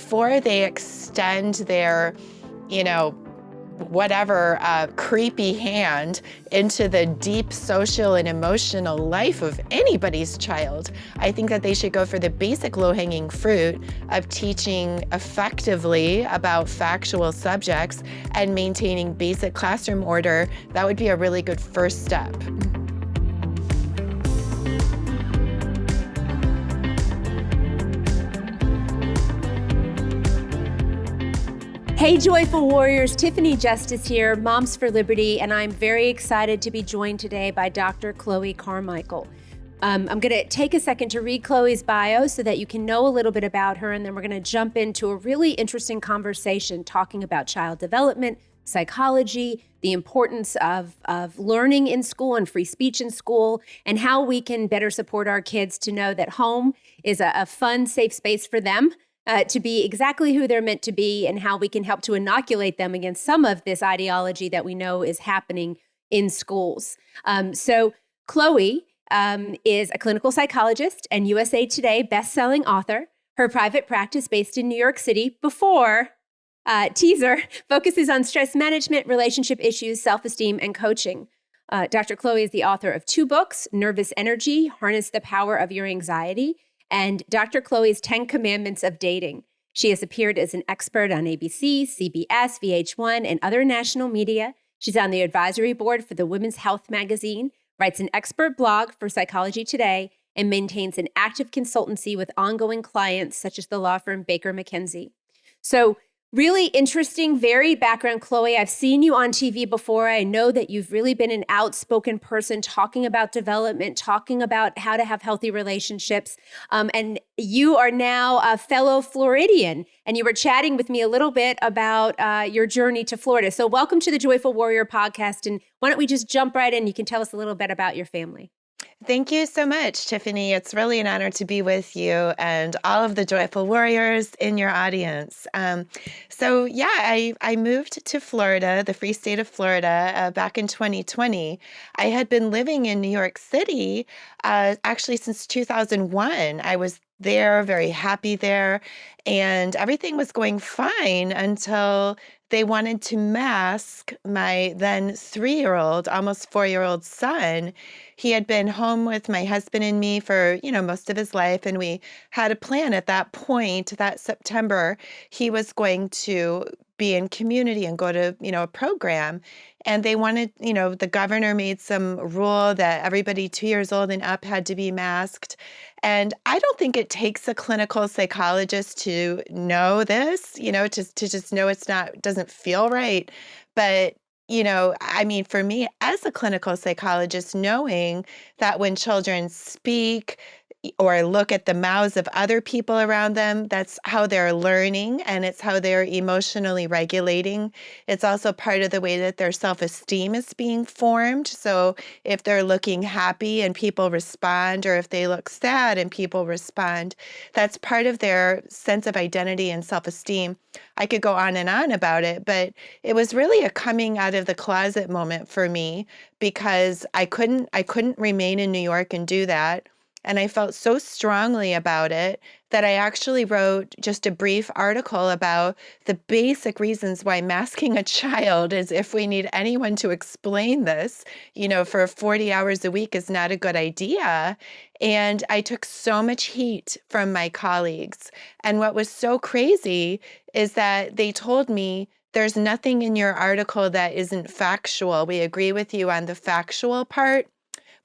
before they extend their, whatever creepy hand into the deep social and emotional life of anybody's child. I think that they should go for the basic low-hanging fruit of teaching effectively about factual subjects and maintaining basic classroom order. That would be a really good first step. Hey, Joyful Warriors, Tiffany Justice here, Moms for Liberty, and I'm very excited to be joined today by Dr. Chloe Carmichael. I'm going to take a second to read Chloe's bio so that you can know a little bit about her, and then we're going to jump into a really interesting conversation talking about child development, psychology, the importance of learning in school and free speech in school, and how we can better support our kids to know that home is a fun, safe space for them. To be exactly who they're meant to be, and how we can help to inoculate them against some of this ideology that we know is happening in schools. So Chloe is a clinical psychologist and USA Today best-selling author. Her private practice based in New York City before teaser focuses on stress management, relationship issues, self-esteem, and coaching. Dr. Chloe is the author of 2 books, Nervous Energy, Harness the Power of Your Anxiety, and Dr. Chloe's 10 Commandments of Dating. She has appeared as an expert on ABC, CBS, VH1, and other national media. She's on the advisory board for the Women's Health magazine, writes an expert blog for Psychology Today, and maintains an active consultancy with ongoing clients such as the law firm Baker McKenzie. So really interesting, varied background, Chloe. I've seen you on TV before. I know that you've really been an outspoken person talking about development, talking about how to have healthy relationships. And you are now a fellow Floridian, and you were chatting with me a little bit about your journey to Florida. So welcome to the Joyful Warrior podcast. And why don't we just jump right in? You can tell us a little bit about your family. Thank you so much, Tiffany. It's really an honor to be with you and all of the Joyful Warriors in your audience. I moved to Florida, the free state of Florida, back in 2020. I had been living in New York City actually since 2001. I was there, very happy there, and everything was going fine until they wanted to mask my then 3-year-old, almost 4-year-old son. He had been home with my husband and me for, most of his life. And we had a plan at that point, that September, he was going to be in community and go to, a program. And they wanted, the governor made some rule that everybody 2 years old and up had to be masked. And I don't think it takes a clinical psychologist to know this, to just know doesn't feel right. But for me as a clinical psychologist, knowing that when children speak or look at the mouths of other people around them, that's how they're learning, and it's how they're emotionally regulating. It's also part of the way that their self-esteem is being formed. So if they're looking happy and people respond, or if they look sad and people respond, that's part of their sense of identity and self-esteem. I could go on and on about it, but it was really a coming out of the closet moment for me, because I couldn't remain in New York and do that. And I felt so strongly about it that I actually wrote just a brief article about the basic reasons why masking a child, as if we need anyone to explain this, for 40 hours a week is not a good idea. And I took so much heat from my colleagues. And what was so crazy is that they told me, there's nothing in your article that isn't factual. We agree with you on the factual part,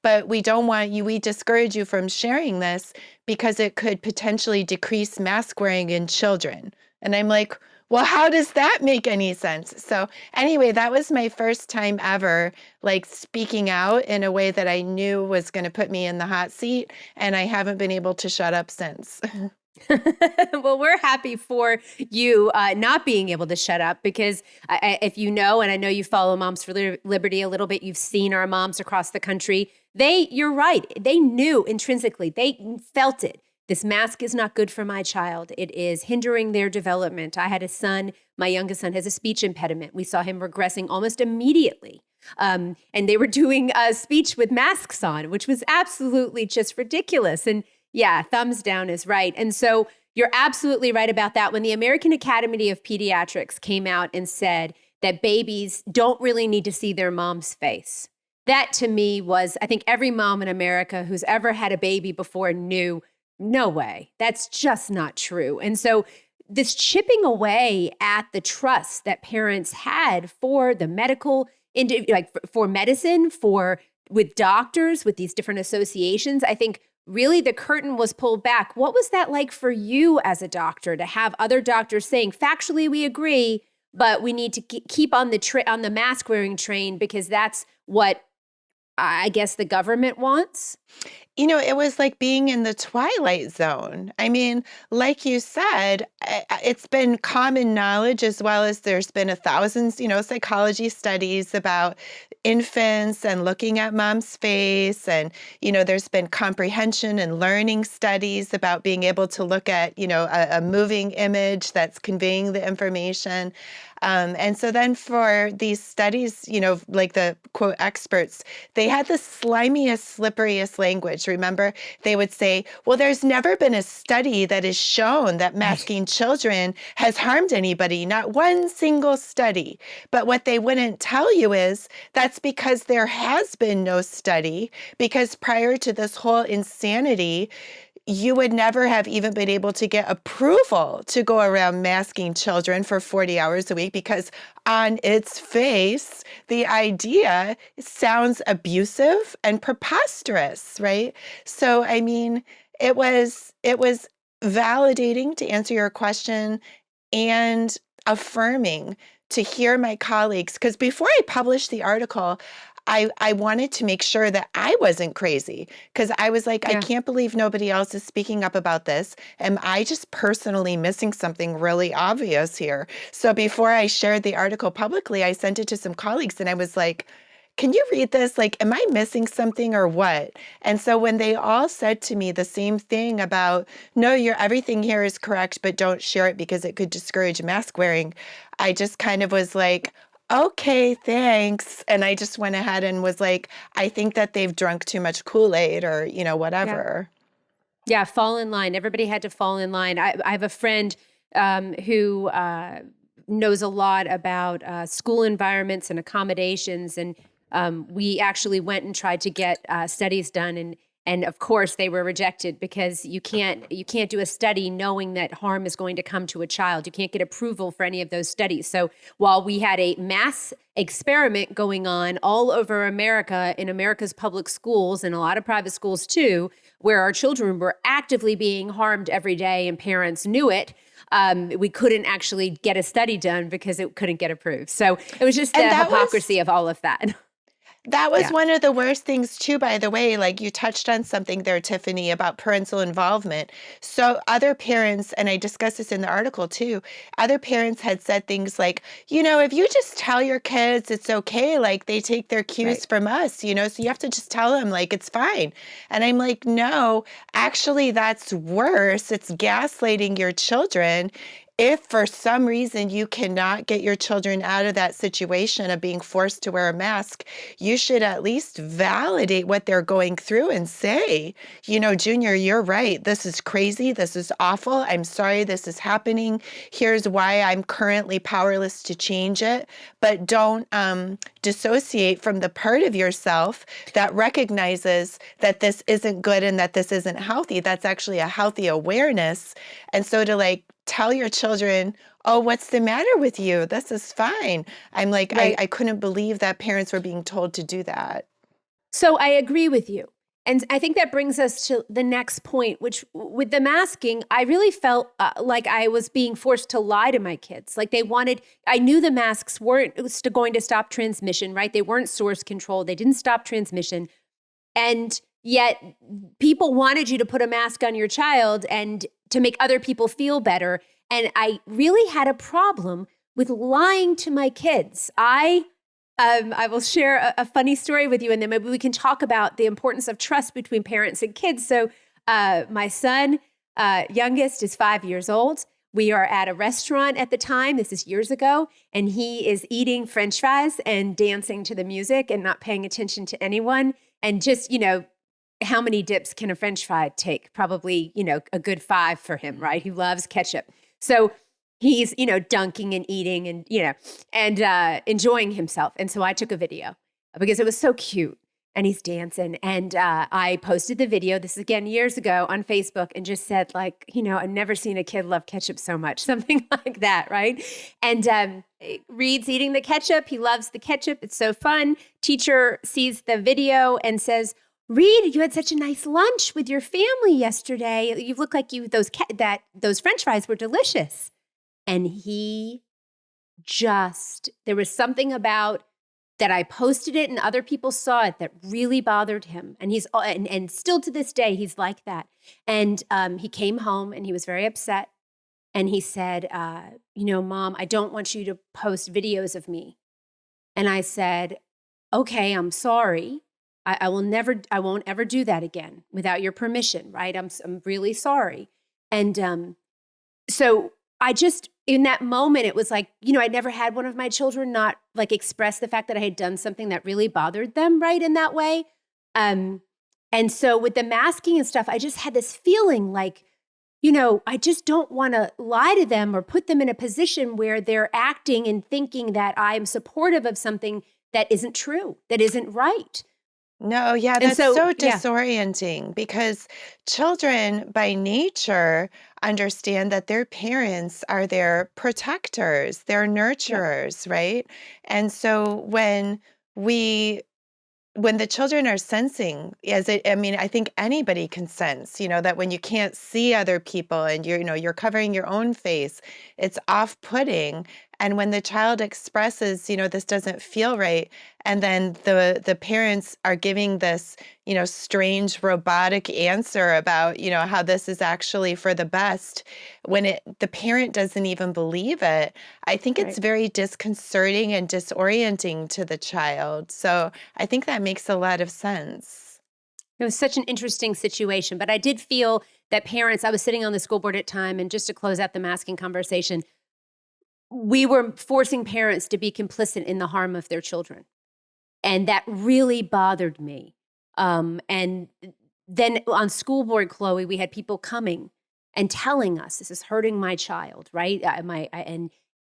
but we discourage you from sharing this because it could potentially decrease mask wearing in children. And I'm like, well, how does that make any sense? So anyway, that was my first time ever speaking out in a way that I knew was going to put me in the hot seat. And I haven't been able to shut up since. Well, we're happy for you not being able to shut up, because if you know, and I know you follow Moms for Liberty a little bit, you've seen our moms across the country. You're right. They knew intrinsically, they felt it. This mask is not good for my child. It is hindering their development. I had a son, my youngest son has a speech impediment. We saw him regressing almost immediately. And they were doing a speech with masks on, which was absolutely just ridiculous. And yeah, thumbs down is right. And so You're absolutely right about that. When the American Academy of Pediatrics came out and said that babies don't really need to see their mom's face, that to me was, I think every mom in America who's ever had a baby before knew, no way, that's just not true. And so this chipping away at the trust that parents had for the medical, like for medicine, for with doctors, with these different associations, I think really the curtain was pulled back. What was that like for you as a doctor to have other doctors saying, factually, we agree, but we need to keep on the mask wearing train because that's what I guess the government wants? It was like being in the twilight zone. I mean, like you said, it's been common knowledge as well as there's been thousands, psychology studies about infants and looking at mom's face. And, there's been comprehension and learning studies about being able to look at, a moving image that's conveying the information. And so then for these studies, like the quote experts, they had the slimiest, slipperiest language. Remember, they would say, well, there's never been a study that has shown that masking children has harmed anybody, not one single study. But what they wouldn't tell you is that's because there has been no study, because prior to this whole insanity, you would never have even been able to get approval to go around masking children for 40 hours a week because on its face, the idea sounds abusive and preposterous, right? So, I mean, it was validating, to answer your question, and affirming to hear my colleagues, because before I published the article, I wanted to make sure that I wasn't crazy, because I was like, I can't believe nobody else is speaking up about this. Am I just personally missing something really obvious here? So before I shared the article publicly, I sent it to some colleagues and I was like, can you read this? Like, am I missing something or what? And so when they all said to me the same thing about, no, everything here is correct, but don't share it because it could discourage mask wearing, I just kind of was like, okay, thanks. And I just went ahead and was like, I think that they've drunk too much Kool-Aid or, whatever. Yeah, fall in line. Everybody had to fall in line. I have a friend who knows a lot about school environments and accommodations. And we actually went and tried to get studies done. And of course, they were rejected because you can't do a study knowing that harm is going to come to a child. You can't get approval for any of those studies. So while we had a mass experiment going on all over America, in America's public schools and a lot of private schools too, where our children were actively being harmed every day and parents knew it, we couldn't actually get a study done because it couldn't get approved. So it was just the hypocrisy of all of that. That was one of the worst things too, by the way. Like, you touched on something there, Tiffany, about parental involvement. So other parents, and I discussed this in the article too, other parents had said things like, if you just tell your kids it's okay, like they take their cues from us, so you have to just tell them like it's fine. And I'm like, no, actually that's worse. It's gaslighting your children. If for some reason you cannot get your children out of that situation of being forced to wear a mask, you should at least validate what they're going through and say, Junior, you're right. This is crazy. This is awful. I'm sorry this is happening. Here's why I'm currently powerless to change it. But don't dissociate from the part of yourself that recognizes that this isn't good and that this isn't healthy. That's actually a healthy awareness. And so to tell your children, oh, what's the matter with you? This is fine. I'm like, I couldn't believe that parents were being told to do that. So I agree with you. And I think that brings us to the next point, which with the masking, I really felt like I was being forced to lie to my kids. Like I knew the masks weren't going to stop transmission, right? They weren't source controlled. They didn't stop transmission. And yet people wanted you to put a mask on your child and to make other people feel better. And I really had a problem with lying to my kids. I will share a funny story with you, and then maybe we can talk about the importance of trust between parents and kids. So my son, youngest, is 5 years old. We are at a restaurant at the time, this is years ago, and he is eating French fries and dancing to the music and not paying attention to anyone and just, how many dips can a French fry take? Probably, a good 5 for him, right? He loves ketchup. So he's, dunking and eating and enjoying himself. And so I took a video because it was so cute. And he's dancing. And I posted the video, this is again years ago, on Facebook, and just said, like, I've never seen a kid love ketchup so much, something like that, right? And Reed's eating the ketchup. He loves the ketchup. It's so fun. Teacher sees the video and says, Reed, you had such a nice lunch with your family yesterday. You look like those French fries were delicious. And there was something about that I posted it and other people saw it that really bothered him. And and still to this day, he's like that. And he came home and he was very upset. And he said, Mom, I don't want you to post videos of me. And I said, okay, I'm sorry. I won't ever do that again without your permission, right? I'm really sorry. And so I just, in that moment, it was like, I'd never had one of my children not like express the fact that I had done something that really bothered them, right, in that way. And so with the masking and stuff, I just had this feeling like, I just don't want to lie to them or put them in a position where they're acting and thinking that I'm supportive of something that isn't true, that isn't right. No, yeah, And that's so, so yeah, disorienting because children by nature understand that their parents are their protectors, their yeah, nurturers, right? And so when the children are sensing, I think anybody can sense, that when you can't see other people and you're covering your own face, it's off-putting. And when the child expresses, this doesn't feel right, and then the parents are giving this, strange robotic answer about, how this is actually for the best, when the parent doesn't even believe it, I think it's right. very disconcerting and disorienting to the child. So I think that makes a lot of sense. It was such an interesting situation. But I did feel that parents, I was sitting on the school board at time, and just to close out the masking conversation, we were forcing parents to be complicit in the harm of their children. And that really bothered me. And then on school board, Chloe, we had people coming and telling us, this is hurting my child, right?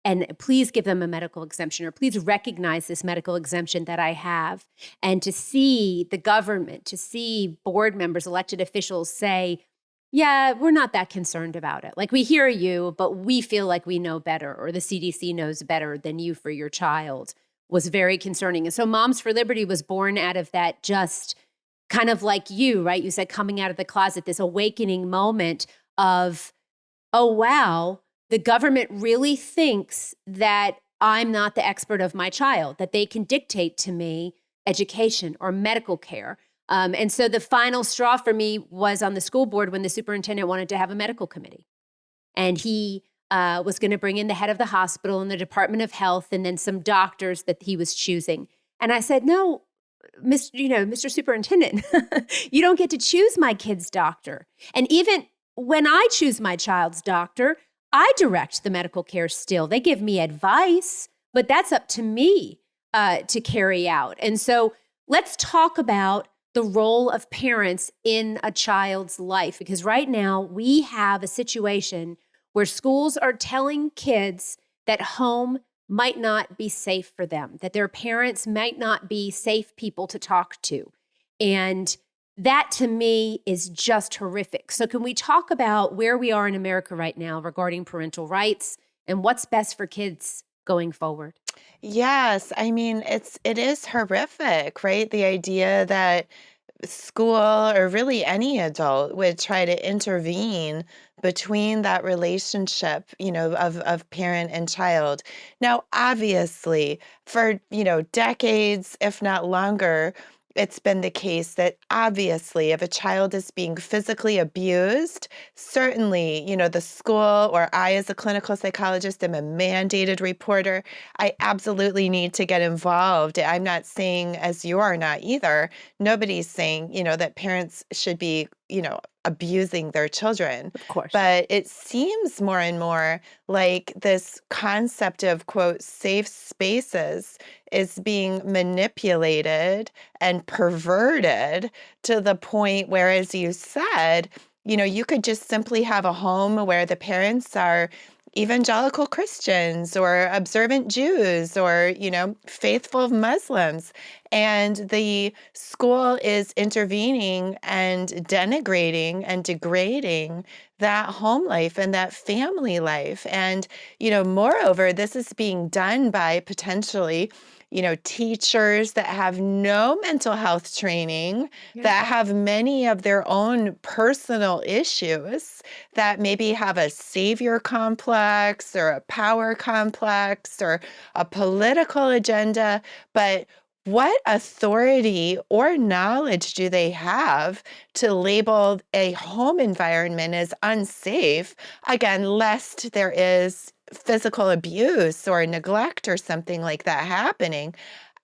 And please give them a medical exemption, or please recognize this medical exemption that I have. And to see the government, to see board members, elected officials say, yeah, we're not that concerned about it. Like, we hear you, but we feel like we know better, or the CDC knows better than you for your child, was very concerning. And so Moms for Liberty was born out of that, just kind of like you, right? You said coming out of the closet, this awakening moment of, oh, wow, the government really thinks that I'm not the expert of my child, that they can dictate to me education or medical care. And so the final straw for me was on the school board when the superintendent wanted to have a medical committee. And he was going to bring in the head of the hospital and the Department of Health, and then some doctors that he was choosing. And I said, no, Mr. Superintendent, you don't get to choose my kid's doctor. And even when I choose my child's doctor, I direct the medical care still. They give me advice, but that's up to me to carry out. And so let's talk about the role of parents in a child's life, because right now we have a situation where schools are telling kids that home might not be safe for them, that their parents might not be safe people to talk to. And that, to me, is just horrific. So can we talk about where we are in America right now regarding parental rights and what's best for kids going forward? Yes, it is horrific, right? The idea that school, or really any adult, would try to intervene between that relationship, of parent and child. Now, obviously, for, decades, if not longer, it's been the case that obviously if a child is being physically abused, certainly, the school, or I as a clinical psychologist am a mandated reporter, I absolutely need to get involved. I'm not saying, as you are not either, nobody's saying, that parents should be abusing their children. Of course. But it seems more and more like this concept of, quote, safe spaces is being manipulated and perverted to the point where, as you said, you could just simply have a home where the parents are evangelical Christians or observant Jews or, faithful Muslims. And the school is intervening and denigrating and degrading that home life and that family life. And, moreover, this is being done by potentially teachers that have no mental health training, that have many of their own personal issues, that maybe have a savior complex or a power complex or a political agenda. But what authority or knowledge do they have to label a home environment as unsafe, again, lest there is physical abuse or neglect or something like that happening?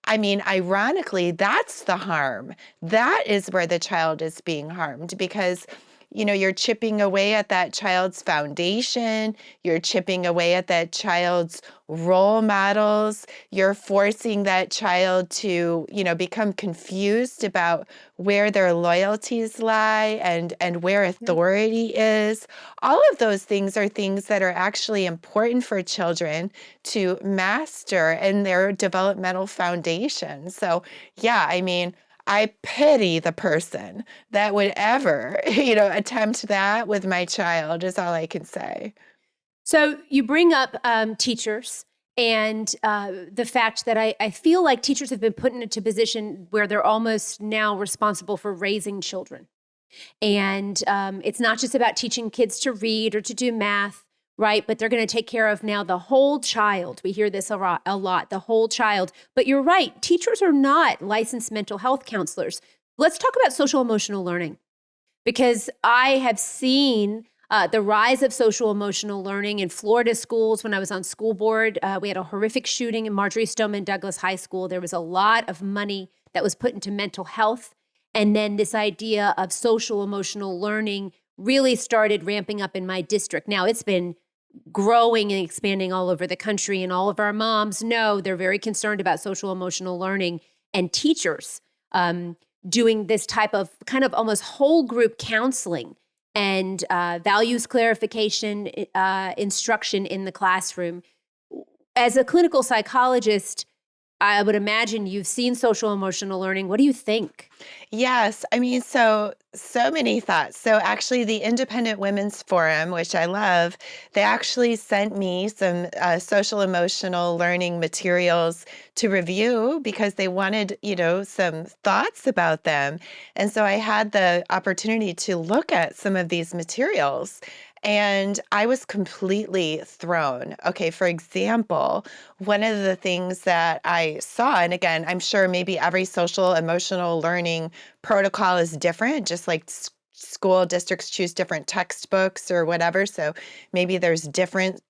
I mean, ironically, that's the harm. That is where the child is being harmed because you're chipping away at that child's foundation. You're chipping away at that child's role models. You're forcing that child to, become confused about where their loyalties lie and where authority is. All of those things are things that are actually important for children to master in their developmental foundation. So, yeah, I mean, I pity the person that would ever, attempt that with my child is all I can say. So you bring up teachers and the fact that I feel like teachers have been put into a position where they're almost now responsible for raising children. And it's not just about teaching kids to read or to do math, right? But they're going to take care of now the whole child. We hear this a lot, the whole child. But you're right, teachers are not licensed mental health counselors. Let's talk about social emotional learning, because I have seen the rise of social emotional learning in Florida schools. When I was on school board, we had a horrific shooting in Marjorie Stoneman Douglas High School. There was a lot of money that was put into mental health. And then this idea of social emotional learning really started ramping up in my district. Now it's been growing and expanding all over the country, and all of our moms know they're very concerned about social emotional learning, and teachers doing this type of kind of almost whole group counseling and values clarification instruction in the classroom. As a clinical psychologist, I would imagine you've seen social emotional learning. What do you think? Yes, I mean, so many thoughts. So actually, the Independent Women's Forum, which I love, they actually sent me some social emotional learning materials to review because they wanted, some thoughts about them. And so I had the opportunity to look at some of these materials. And I was completely thrown. Okay, for example, one of the things that I saw, and again, I'm sure maybe every social emotional learning protocol is different, just like school districts choose different textbooks or whatever. So maybe there's different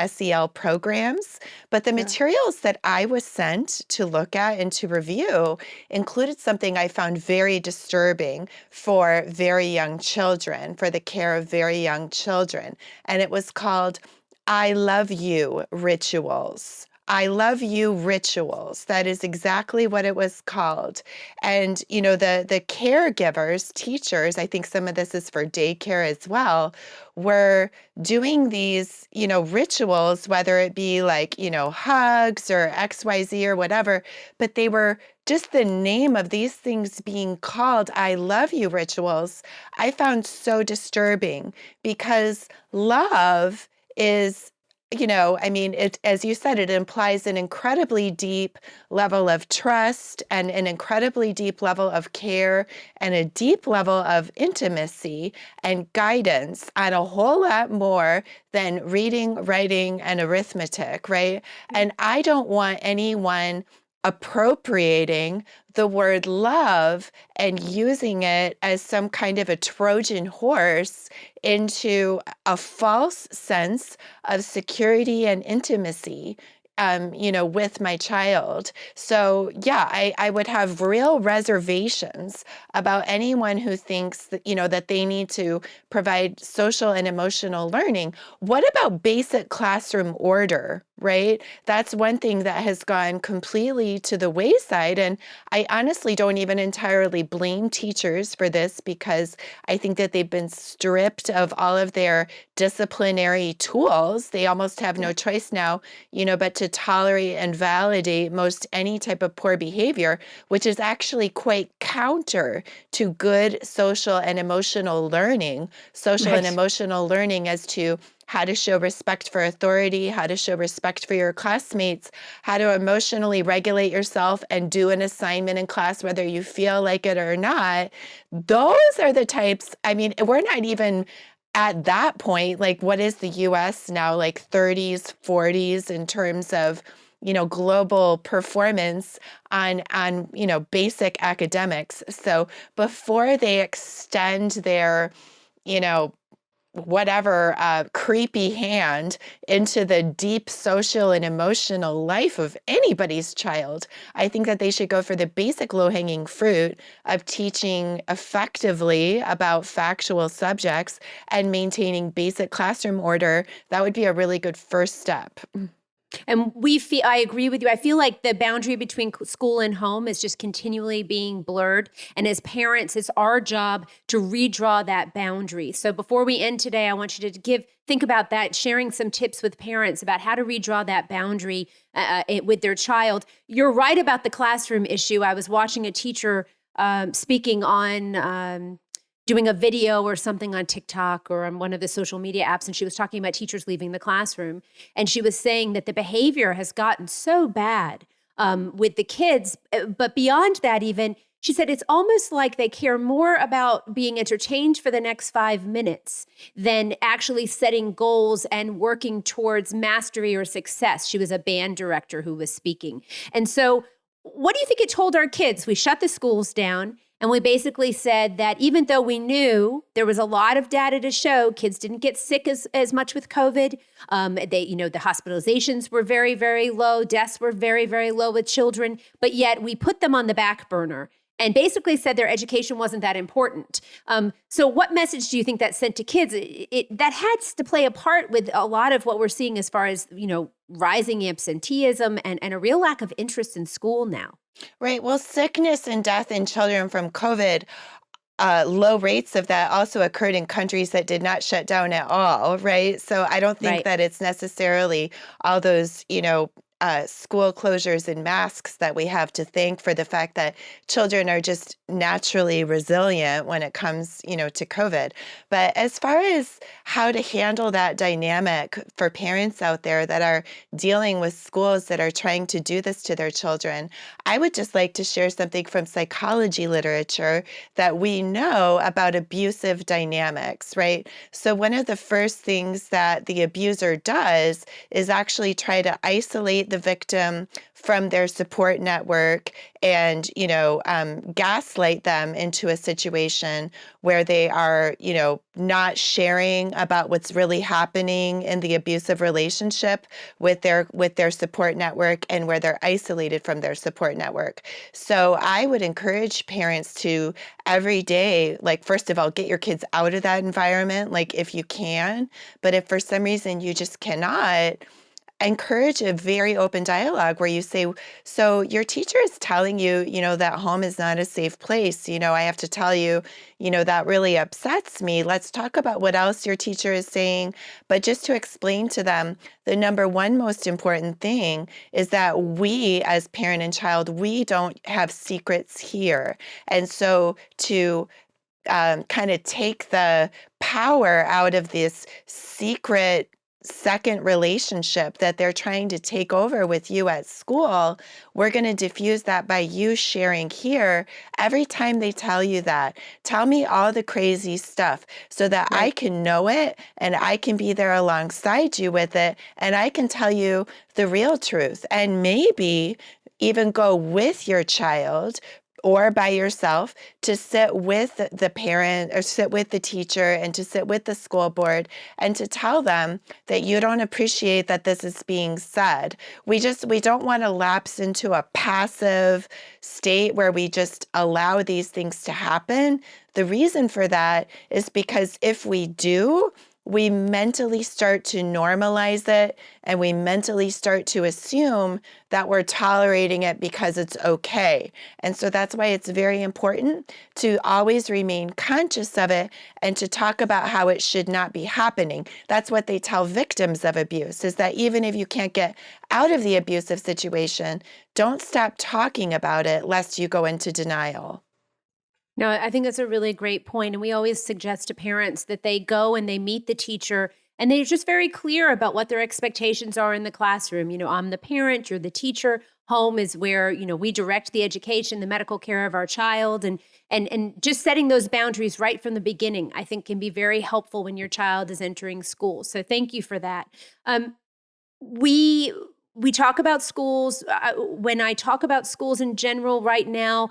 SEL programs. But the materials that I was sent to look at and to review included something I found very disturbing for very young children, for the care of very young children. And it was called I Love You Rituals. I love you rituals. That is exactly what it was called. And, the caregivers, teachers, I think some of this is for daycare as well, were doing these, rituals, whether it be like, hugs or XYZ or whatever, but they were just the name of these things being called I love you rituals, I found so disturbing because love is as you said, it implies an incredibly deep level of trust and an incredibly deep level of care and a deep level of intimacy and guidance on a whole lot more than reading, writing, and arithmetic, right? And I don't want anyone appropriating the word love and using it as some kind of a Trojan horse into a false sense of security and intimacy. with my child. So yeah, I would have real reservations about anyone who thinks that, that they need to provide social and emotional learning. What about basic classroom order, right? That's one thing that has gone completely to the wayside. And I honestly don't even entirely blame teachers for this, because I think that they've been stripped of all of their disciplinary tools. They almost have no choice now, but to tolerate and validate most any type of poor behavior, which is actually quite counter to good social and emotional learning. Social and Right. emotional learning as to how to show respect for authority, how to show respect for your classmates, how to emotionally regulate yourself and do an assignment in class, whether you feel like it or not. Those are the types, I mean, we're not even at that point. Like, what is the US now, like 30s, 40s in terms of, global performance on, basic academics. So before they extend their, you know, whatever creepy hand into the deep social and emotional life of anybody's child, I think that they should go for the basic low-hanging fruit of teaching effectively about factual subjects and maintaining basic classroom order. That would be a really good first step. And I agree with you. I feel like the boundary between school and home is just continually being blurred. And as parents, it's our job to redraw that boundary. So before we end today, I want you to think about that, sharing some tips with parents about how to redraw that boundary with their child. You're right about the classroom issue. I was watching a teacher speaking on doing a video or something on TikTok or on one of the social media apps, and she was talking about teachers leaving the classroom. And she was saying that the behavior has gotten so bad with the kids. But beyond that, even, she said it's almost like they care more about being entertained for the next 5 minutes than actually setting goals and working towards mastery or success. She was a band director who was speaking. And so what do you think it told our kids? We shut the schools down. And we basically said that even though we knew there was a lot of data to show kids didn't get sick as much with COVID, the hospitalizations were very, very low, deaths were very, very low with children, but yet we put them on the back burner and basically said their education wasn't that important. So what message do you think that sent to kids? That has to play a part with a lot of what we're seeing as far as, rising absenteeism and a real lack of interest in school now. Right. Well, sickness and death in children from COVID, low rates of that also occurred in countries that did not shut down at all, right? So I don't think Right. that it's necessarily all those, school closures and masks that we have to thank for the fact that children are just naturally resilient when it comes, to COVID. But as far as how to handle that dynamic for parents out there that are dealing with schools that are trying to do this to their children, I would just like to share something from psychology literature that we know about abusive dynamics, right? So one of the first things that the abuser does is actually try to isolate the victim from their support network and, gaslight them into a situation where they are, not sharing about what's really happening in the abusive relationship with their support network, and where they're isolated from their support network. So I would encourage parents to every day, like, first of all, get your kids out of that environment, like, if you can. But if for some reason you just cannot, encourage a very open dialogue where you say, so your teacher is telling you, that home is not a safe place. I have to tell you, that really upsets me. Let's talk about what else your teacher is saying. But just to explain to them, the number one most important thing is that we, as parent and child, we don't have secrets here. And so to kind of take the power out of this secret second relationship that they're trying to take over with you at school, we're going to diffuse that by you sharing here. Every time they tell you that, tell me all the crazy stuff so that I Right. can know it and I can be there alongside you with it, and I can tell you the real truth, and maybe even go with your child or by yourself to sit with the parent or sit with the teacher and to sit with the school board and to tell them that you don't appreciate that this is being said. We don't want to lapse into a passive state where we just allow these things to happen. The reason for that is because if we do, we mentally start to normalize it and we mentally start to assume that we're tolerating it because it's okay. And so that's why it's very important to always remain conscious of it and to talk about how it should not be happening. That's what they tell victims of abuse, is that even if you can't get out of the abusive situation, don't stop talking about it lest you go into denial. No, I think that's a really great point. And we always suggest to parents that they go and they meet the teacher and they're just very clear about what their expectations are in the classroom. I'm the parent, you're the teacher. Home is where, we direct the education, the medical care of our child. And just setting those boundaries right from the beginning, I think can be very helpful when your child is entering school. So thank you for that. We talk about schools. When I talk about schools in general right now,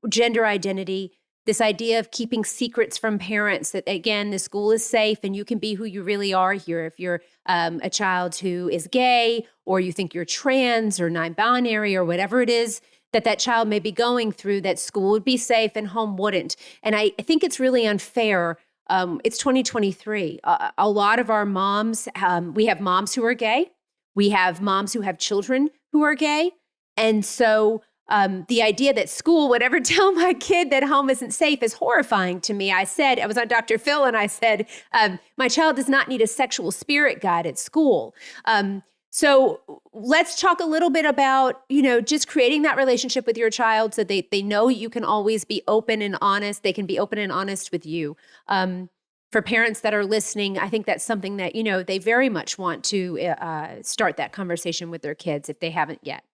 gender identity, this idea of keeping secrets from parents, that again, the school is safe and you can be who you really are here. If you're a child who is gay, or you think you're trans or non-binary or whatever it is that child may be going through, that school would be safe and home wouldn't. And I think it's really unfair. It's 2023. A lot of our moms, we have moms who are gay. We have moms who have children who are gay. And so the idea that school would ever tell my kid that home isn't safe is horrifying to me. I was on Dr. Phil and I said, my child does not need a sexual spirit guide at school. So let's talk a little bit about, just creating that relationship with your child so they know you can always be open and honest. They can be open and honest with you. For parents that are listening, I think that's something that, they very much want to start that conversation with their kids if they haven't yet.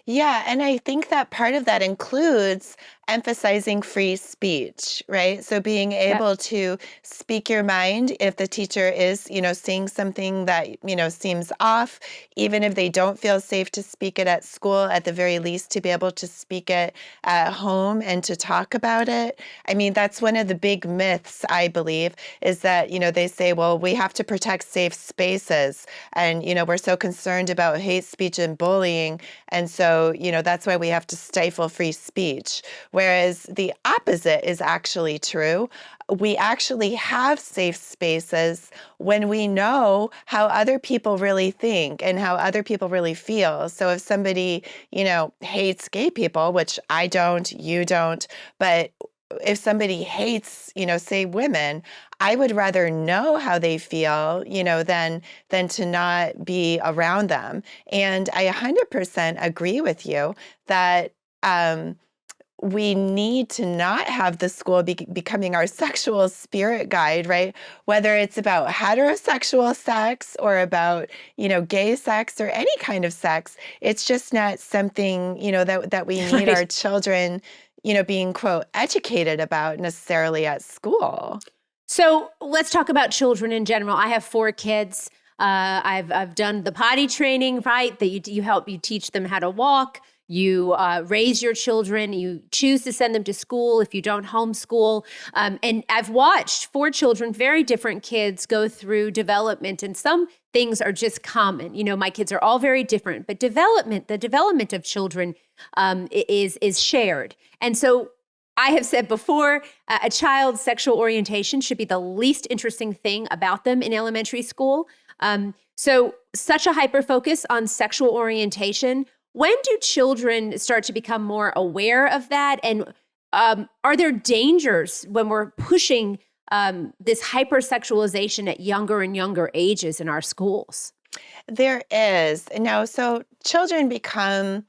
Yeah, and I think that part of that includes emphasizing free speech, right? So being Yep. able to speak your mind if the teacher is, saying something that, seems off, even if they don't feel safe to speak it at school, at the very least to be able to speak it at home and to talk about it. I mean, that's one of the big myths, I believe, is that, they say, well, we have to protect safe spaces. And, we're so concerned about hate speech and bullying. And so, that's why we have to stifle free speech. Whereas the opposite is actually true. We actually have safe spaces when we know how other people really think and how other people really feel. So if somebody, hates gay people, which I don't, you don't, but if somebody hates, say women, I would rather know how they feel, than to not be around them. And I 100% agree with you that we need to not have the school becoming our sexual spirit guide, right? Whether it's about heterosexual sex or about, gay sex or any kind of sex, it's just not something, that we need our Right. children, being, quote, educated about necessarily at school. So let's talk about children in general. I have 4 kids. I've done the potty training, right? That you teach them how to walk. You raise your children. You choose to send them to school if you don't homeschool. And I've watched 4 children, very different kids, go through development, and some things are just common. My kids are all very different, but the development of children is shared. And so I have said before, a child's sexual orientation should be the least interesting thing about them in elementary school. So such a hyper focus on sexual orientation. When do children start to become more aware of that? And are there dangers when we're pushing this hypersexualization at younger and younger ages in our schools? There is. Now, so children become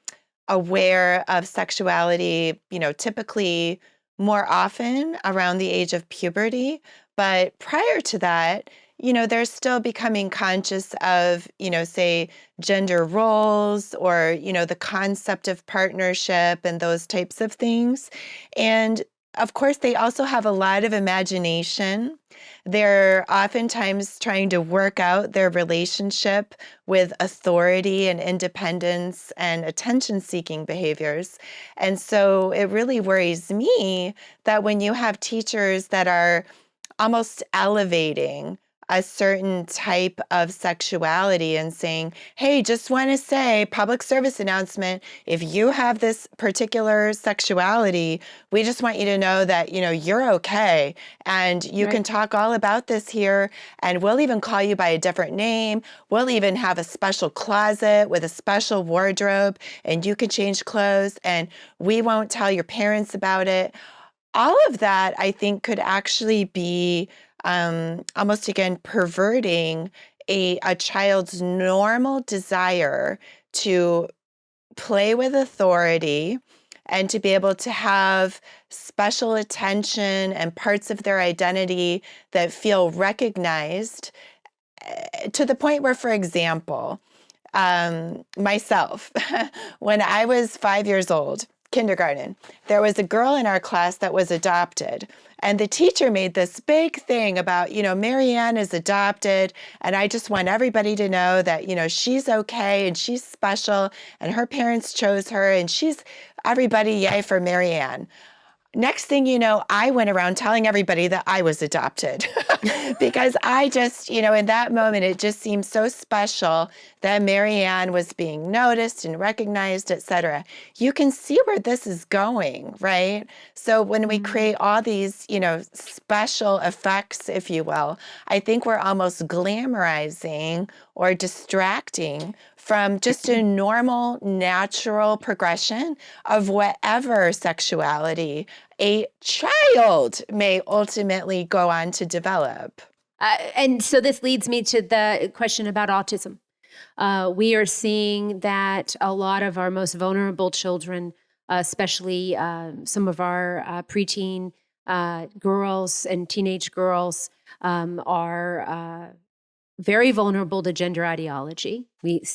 aware of sexuality, typically more often around the age of puberty. But prior to that, they're still becoming conscious of, say, gender roles or, the concept of partnership and those types of things. And of course, they also have a lot of imagination. They're oftentimes trying to work out their relationship with authority and independence and attention-seeking behaviors. And so it really worries me that when you have teachers that are almost elevating a certain type of sexuality and saying, hey, just want to say, public service announcement, if you have this particular sexuality, we just want you to know that, you're okay. And you Right. can talk all about this here. And we'll even call you by a different name. We'll even have a special closet with a special wardrobe, and you can change clothes, and we won't tell your parents about it. All of that, I think, could actually be almost again perverting a child's normal desire to play with authority and to be able to have special attention and parts of their identity that feel recognized, to the point where, for example, myself, when I was 5 years old, kindergarten, there was a girl in our class that was adopted. And the teacher made this big thing about, Marianne is adopted. And I just want everybody to know that, she's okay and she's special and her parents chose her and everybody, yay for Marianne. Next thing you know, I went around telling everybody that I was adopted because I just, in that moment, it just seemed so special that Marianne was being noticed and recognized, et cetera. You can see where this is going, right? So when we create all these, special effects, if you will, I think we're almost glamorizing or distracting from just a normal, natural progression of whatever sexuality a child may ultimately go on to develop. And so this leads me to the question about autism. We are seeing that a lot of our most vulnerable children, especially some of our preteen girls and teenage girls, are very vulnerable to gender ideology.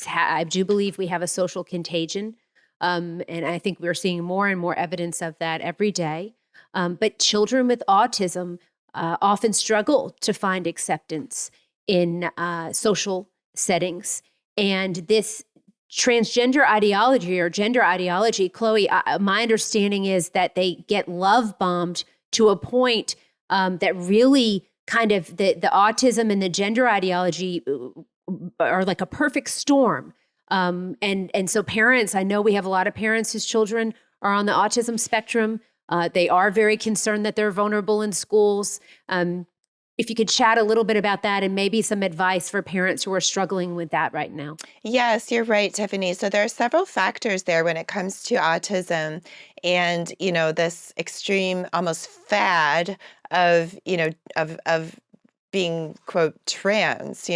I do believe we have a social contagion, and I think we're seeing more and more evidence of that every day. But children with autism often struggle to find acceptance in social settings. And this transgender ideology or gender ideology, Chloe, my understanding is that they get love bombed to a point that really kind of the autism and the gender ideology are like a perfect storm. And so parents, I know we have a lot of parents whose children are on the autism spectrum. They are very concerned that they're vulnerable in schools. If you could chat a little bit about that and maybe some advice for parents who are struggling with that right now. Yes, you're right, Tiffany. So there are several factors there when it comes to autism and, this extreme almost fad of, of being, quote, trans,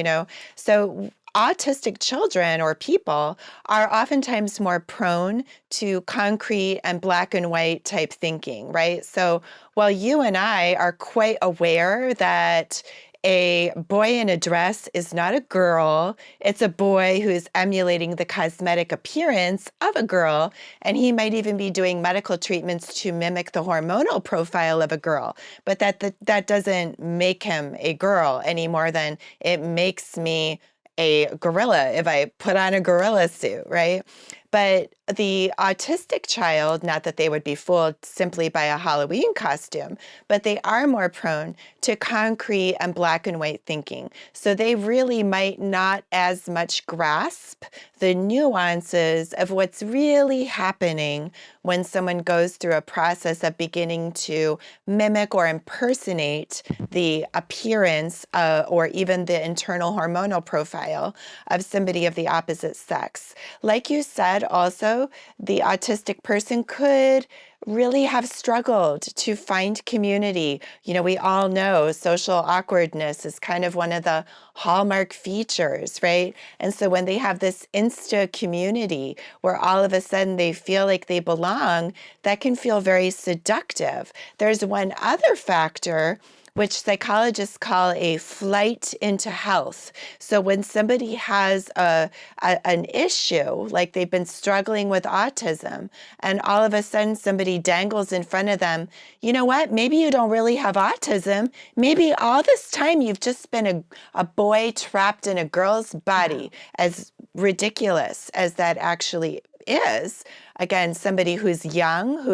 So autistic children or people are oftentimes more prone to concrete and black and white type thinking, right? So while you and I are quite aware that a boy in a dress is not a girl, it's a boy who's emulating the cosmetic appearance of a girl, and he might even be doing medical treatments to mimic the hormonal profile of a girl. But that doesn't make him a girl any more than it makes me a gorilla if I put on a gorilla suit, right? But the autistic child, not that they would be fooled simply by a Halloween costume, but they are more prone to concrete and black and white thinking. So they really might not as much grasp the nuances of what's really happening when someone goes through a process of beginning to mimic or impersonate the appearance or even the internal hormonal profile of somebody of the opposite sex. Like you said, also, the autistic person could really have struggled to find community. We all know social awkwardness is kind of one of the hallmark features, right? And so when they have this insta community where all of a sudden they feel like they belong, that can feel very seductive. There's one other factor which psychologists call a flight into health. So when somebody has an issue, like they've been struggling with autism, and all of a sudden somebody dangles in front of them, you know what? Maybe you don't really have autism. Maybe all this time you've just been a boy trapped in a girl's body, as ridiculous as that actually is. Again, somebody who's young,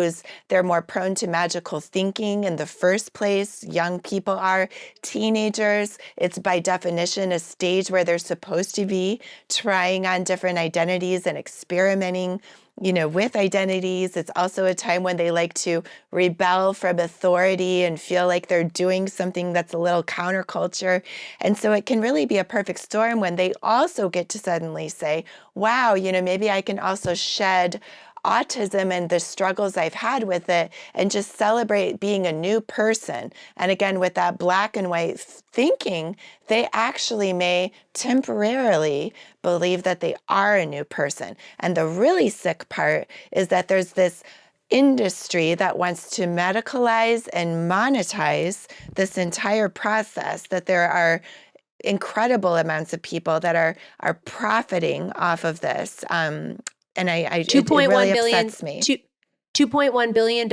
they're more prone to magical thinking in the first place. Young people are teenagers. It's by definition a stage where they're supposed to be trying on different identities and experimenting, with identities. It's also a time when they like to rebel from authority and feel like they're doing something that's a little counterculture. And so it can really be a perfect storm when they also get to suddenly say, wow, maybe I can also shed autism and the struggles I've had with it and just celebrate being a new person. And again, with that black and white thinking, they actually may temporarily believe that they are a new person. And the really sick part is that there's this industry that wants to medicalize and monetize this entire process, that there are incredible amounts of people that are profiting off of this. And it really upsets me. $2.1 billion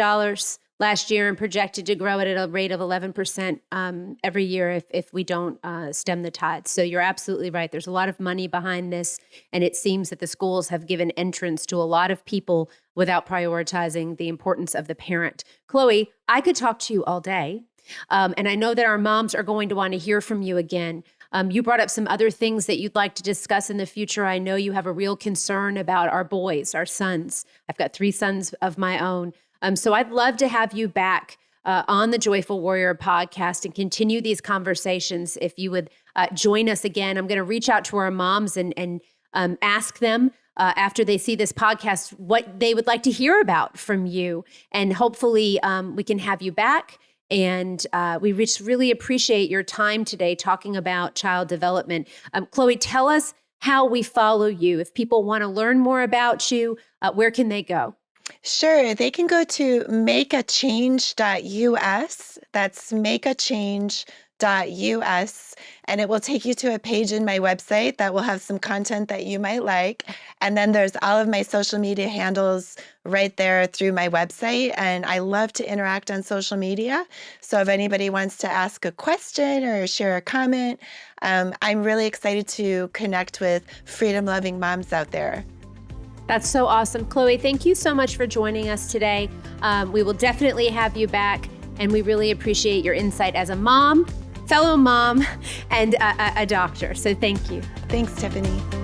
last year, and projected to grow it at a rate of 11% every year if we don't stem the tide. So you're absolutely right. There's a lot of money behind this, and it seems that the schools have given entrance to a lot of people without prioritizing the importance of the parent. Chloe, I could talk to you all day, and I know that our moms are going to want to hear from you again. You brought up some other things that you'd like to discuss in the future. I know you have a real concern about our boys, our sons. I've got 3 sons of my own. So I'd love to have you back on the Joyful Warrior podcast and continue these conversations. If you would join us again, I'm going to reach out to our moms and ask them after they see this podcast what they would like to hear about from you. And hopefully we can have you back. And we just really appreciate your time today talking about child development. Chloe, tell us how we follow you. If people want to learn more about you, where can they go? Sure. They can go to makeachange.us. That's makeachange.us. And it will take you to a page in my website that will have some content that you might like. And then there's all of my social media handles right there through my website. And I love to interact on social media. So if anybody wants to ask a question or share a comment, I'm really excited to connect with freedom-loving moms out there. That's so awesome. Chloe, thank you so much for joining us today. We will definitely have you back, and we really appreciate your insight as a mom, fellow mom, and a doctor. So thank you. Thanks, Tiffany.